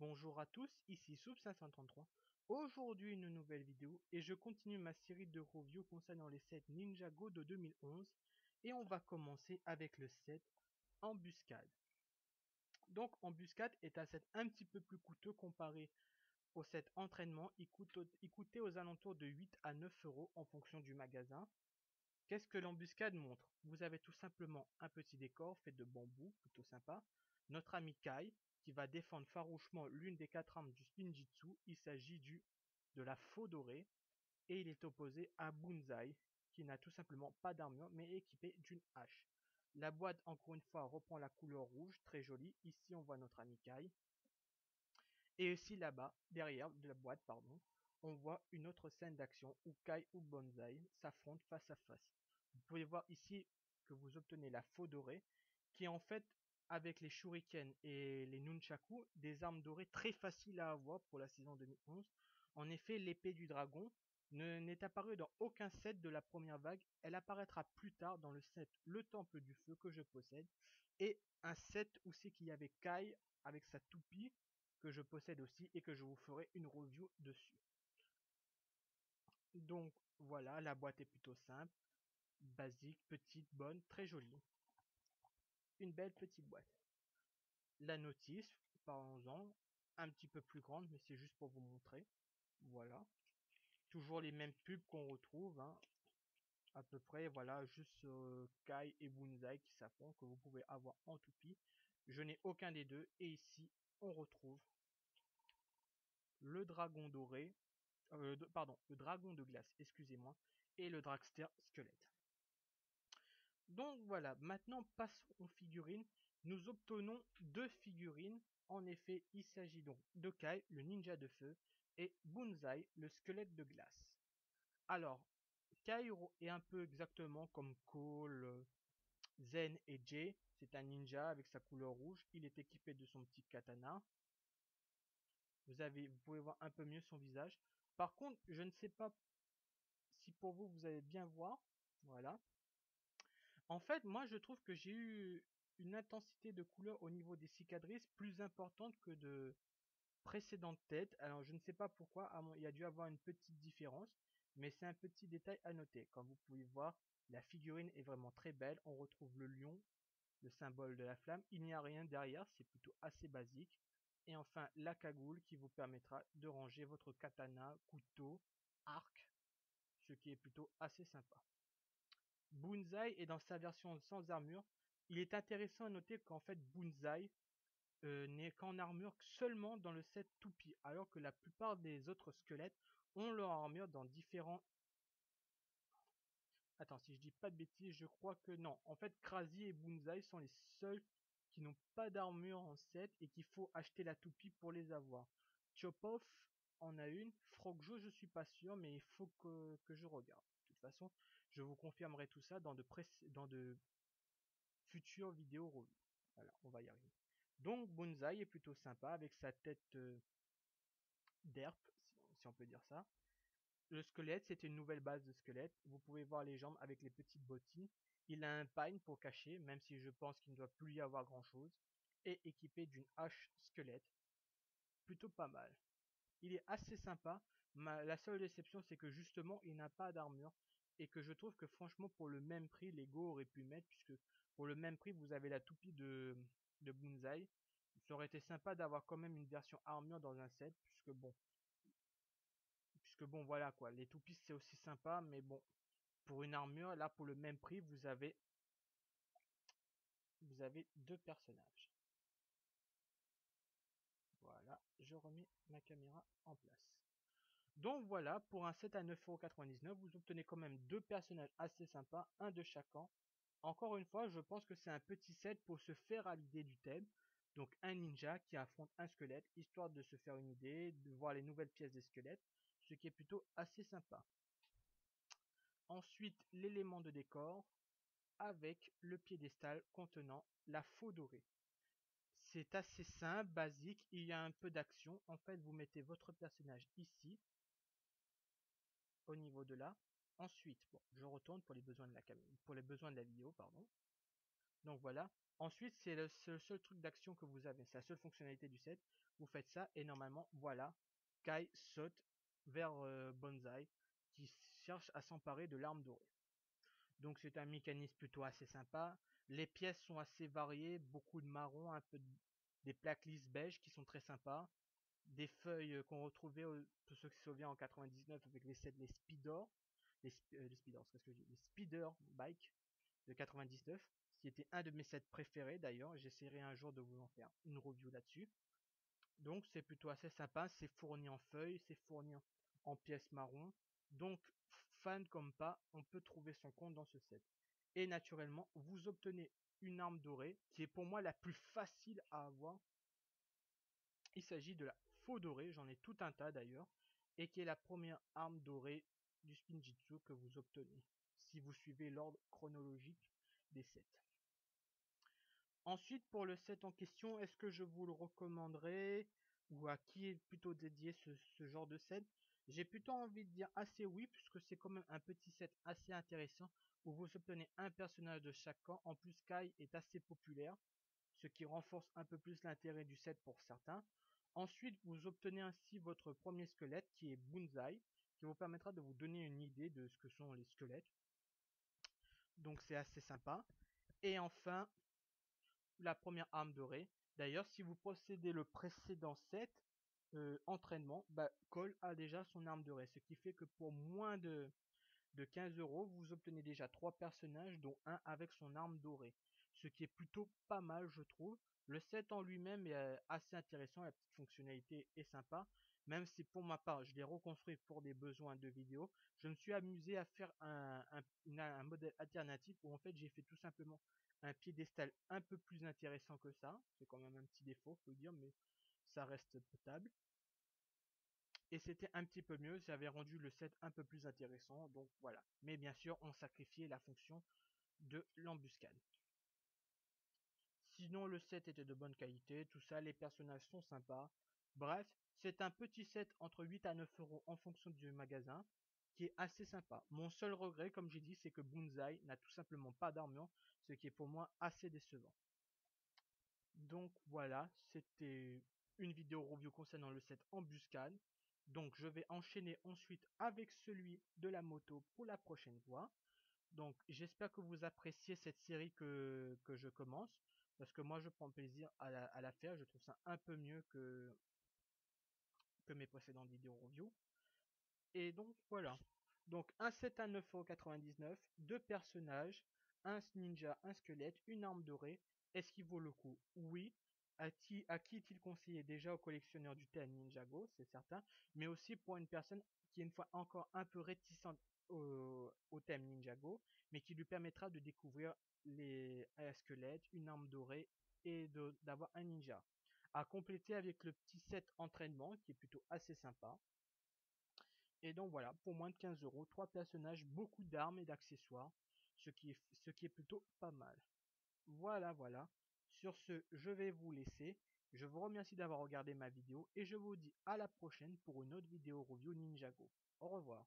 Bonjour à tous, ici Soup533. Aujourd'hui une nouvelle vidéo et je continue ma série de reviews concernant les sets Ninjago de 2011 et on va commencer avec le set Embuscade. Donc Embuscade est un set un petit peu plus coûteux comparé au set Entraînement, il coûtait aux alentours de 8 à 9 euros en fonction du magasin. Qu'est-ce que l'embuscade montre? Vous avez tout simplement un petit décor fait de bambou, plutôt sympa. Notre ami Kai, qui va défendre farouchement l'une des 4 armes du Spinjitzu. Il s'agit de la faux dorée. Et il est opposé à Bunzai, qui n'a tout simplement pas d'armure, mais est équipé d'une hache. La boîte, encore une fois, reprend la couleur rouge, très jolie. Ici, on voit notre ami Kai. Et aussi là-bas, derrière de la boîte, pardon, on voit une autre scène d'action où Kai ou Banzai s'affrontent face à face. Vous pouvez voir ici que vous obtenez la faux dorée, qui est en fait, avec les shurikens et les nunchaku, des armes dorées très faciles à avoir pour la saison 2011. En effet, l'épée du dragon n'est apparue dans aucun set de la première vague. Elle apparaîtra plus tard dans le set Le Temple du Feu que je possède, et un set où c'est qu'il y avait Kai avec sa toupie, que je possède aussi et que je vous ferai une review dessus. Donc voilà, la boîte est plutôt simple, basique, petite, bonne, très jolie. Une belle petite boîte. La notice, parlons-en, un petit peu plus grande, mais c'est juste pour vous montrer. Voilà. Toujours les mêmes pubs qu'on retrouve, hein, à peu près, voilà, juste Kai et Bunzai qui s'affrontent, que vous pouvez avoir en toupie. Je n'ai aucun des deux, et ici, on retrouve le dragon doré, le dragon de glace, excusez-moi, et le dragster squelette. Donc voilà, maintenant passons aux figurines. Nous obtenons deux figurines. En effet, il s'agit donc de Kai, le ninja de feu, et Bunzai, le squelette de glace. Alors, Kai est un peu exactement comme Cole, Zen et Jay. C'est un ninja avec sa couleur rouge. Il est équipé de son petit katana. Vous pouvez voir un peu mieux son visage. Par contre, je ne sais pas si pour vous, vous allez bien voir. Voilà. En fait, moi, je trouve que j'ai eu une intensité de couleur au niveau des cicatrices plus importante que de précédentes têtes. Alors, je ne sais pas pourquoi. Il y a dû avoir une petite différence. Mais c'est un petit détail à noter. Comme vous pouvez voir, la figurine est vraiment très belle. On retrouve le lion, le symbole de la flamme. Il n'y a rien derrière. C'est plutôt assez basique. Et enfin, la cagoule qui vous permettra de ranger votre katana, couteau, arc, ce qui est plutôt assez sympa. Bunzai est dans sa version sans armure. Il est intéressant à noter qu'en fait Bunzai n'est qu'en armure seulement dans le set toupie, alors que la plupart des autres squelettes ont leur armure dans différents... Attends, si je dis pas de bêtises, je crois que non. En fait, Krasi et Bunzai sont les seuls qui n'ont pas d'armure en set et qu'il faut acheter la toupie pour les avoir. Chopov en a une. Frogjo, je suis pas sûr, mais il faut que je regarde. De toute façon, je vous confirmerai tout ça dans de futures vidéos revues. Voilà, on va y arriver. Donc Bunzai est plutôt sympa avec sa tête d'herpe, si on peut dire ça. Le squelette, c'était une nouvelle base de squelette. Vous pouvez voir les jambes avec les petites bottines. Il a un pagne pour cacher, même si je pense qu'il ne doit plus y avoir grand chose. Et équipé d'une hache squelette. Plutôt pas mal. Il est assez sympa. La seule déception, c'est que justement, il n'a pas d'armure. Et que je trouve que franchement, pour le même prix, Lego aurait pu mettre, puisque pour le même prix, vous avez la toupie de Bunzai. Ça aurait été sympa d'avoir quand même une version armure dans un set, puisque bon, voilà quoi. Les toupies, c'est aussi sympa, mais bon, pour une armure, là, pour le même prix, vous avez deux personnages. Voilà, je remets ma caméra en place. Donc voilà, pour un set à 9,99€, vous obtenez quand même deux personnages assez sympas, un de chaque camp. Encore une fois, je pense que c'est un petit set pour se faire à l'idée du thème. Donc un ninja qui affronte un squelette, histoire de se faire une idée, de voir les nouvelles pièces des squelettes, ce qui est plutôt assez sympa. Ensuite, l'élément de décor avec le piédestal contenant la faux dorée. C'est assez simple, basique, il y a un peu d'action. En fait, vous mettez votre personnage ici, au niveau de là. Ensuite, bon, je retourne pour les besoins de la vidéo, pardon. Donc voilà. Ensuite, c'est le seul truc d'action que vous avez. C'est la seule fonctionnalité du set. Vous faites ça et normalement, voilà, Kai saute vers Bonzai qui cherche à s'emparer de l'arme dorée. Donc c'est un mécanisme plutôt assez sympa. Les pièces sont assez variées, beaucoup de marron, des plaques lisses beige qui sont très sympas. Des feuilles qu'on retrouvait, pour ceux qui se souviennent, en 99 avec les sets, les Speedor, les Speedor, c'est ce que je dis, les Speeder Bike de 99, qui était un de mes sets préférés d'ailleurs. J'essaierai un jour de vous en faire une review là-dessus. Donc c'est plutôt assez sympa, c'est fourni en feuilles, c'est fourni en pièces marron. Donc fan comme pas, on peut trouver son compte dans ce set. Et naturellement, vous obtenez une arme dorée, qui est pour moi la plus facile à avoir. Il s'agit de la faux dorée, j'en ai tout un tas d'ailleurs, et qui est la première arme dorée du Spinjitzu que vous obtenez, si vous suivez l'ordre chronologique des sets. Ensuite, pour le set en question, est-ce que je vous le recommanderais ou à qui est plutôt dédié ce genre de set? J'ai plutôt envie de dire assez oui, puisque c'est quand même un petit set assez intéressant où vous obtenez un personnage de chaque camp. En plus, Kai est assez populaire, ce qui renforce un peu plus l'intérêt du set pour certains. Ensuite, vous obtenez ainsi votre premier squelette qui est Bunzai, qui vous permettra de vous donner une idée de ce que sont les squelettes. Donc c'est assez sympa. Et enfin, la première arme dorée. D'ailleurs, si vous possédez le précédent set, entraînement, Cole a déjà son arme dorée, ce qui fait que pour moins de 15 euros, vous obtenez déjà 3 personnages, dont un avec son arme dorée. Ce qui est plutôt pas mal, je trouve. Le set en lui-même est assez intéressant, la petite fonctionnalité est sympa. Même si pour ma part, je l'ai reconstruit pour des besoins de vidéo, je me suis amusé à faire un modèle alternatif où en fait j'ai fait tout simplement un piédestal un peu plus intéressant que ça. C'est quand même un petit défaut, faut le dire, mais ça reste potable. Et c'était un petit peu mieux, j'avais rendu le set un peu plus intéressant, donc voilà. Mais bien sûr, on sacrifiait la fonction de l'embuscade. Sinon, le set était de bonne qualité, tout ça, les personnages sont sympas. Bref, c'est un petit set entre 8 à 9 euros en fonction du magasin, qui est assez sympa. Mon seul regret, comme j'ai dit, c'est que Bunzai n'a tout simplement pas d'armure, ce qui est pour moi assez décevant. Donc voilà, c'était une vidéo review concernant le set embuscade. Donc je vais enchaîner ensuite avec celui de la moto pour la prochaine fois. Donc j'espère que vous appréciez cette série que je commence. Parce que moi je prends plaisir à la faire. Je trouve ça un peu mieux que mes précédentes vidéos review. Et donc voilà. Donc un set à 9,99€, deux personnages, un ninja, un squelette, une arme dorée. Est-ce qu'il vaut le coup? Oui. À qui est-il conseillé? Déjà aux collectionneurs du thème Ninjago, c'est certain, mais aussi pour une personne qui est une fois encore un peu réticente au thème Ninjago, mais qui lui permettra de découvrir un squelette, une arme dorée et d'avoir un ninja. À compléter avec le petit set entraînement qui est plutôt assez sympa. Et donc voilà, pour moins de 15 euros, 3 personnages, beaucoup d'armes et d'accessoires, ce qui est plutôt pas mal. Voilà, voilà. Sur ce, je vais vous laisser. Je vous remercie d'avoir regardé ma vidéo et je vous dis à la prochaine pour une autre vidéo review Ninjago. Au revoir.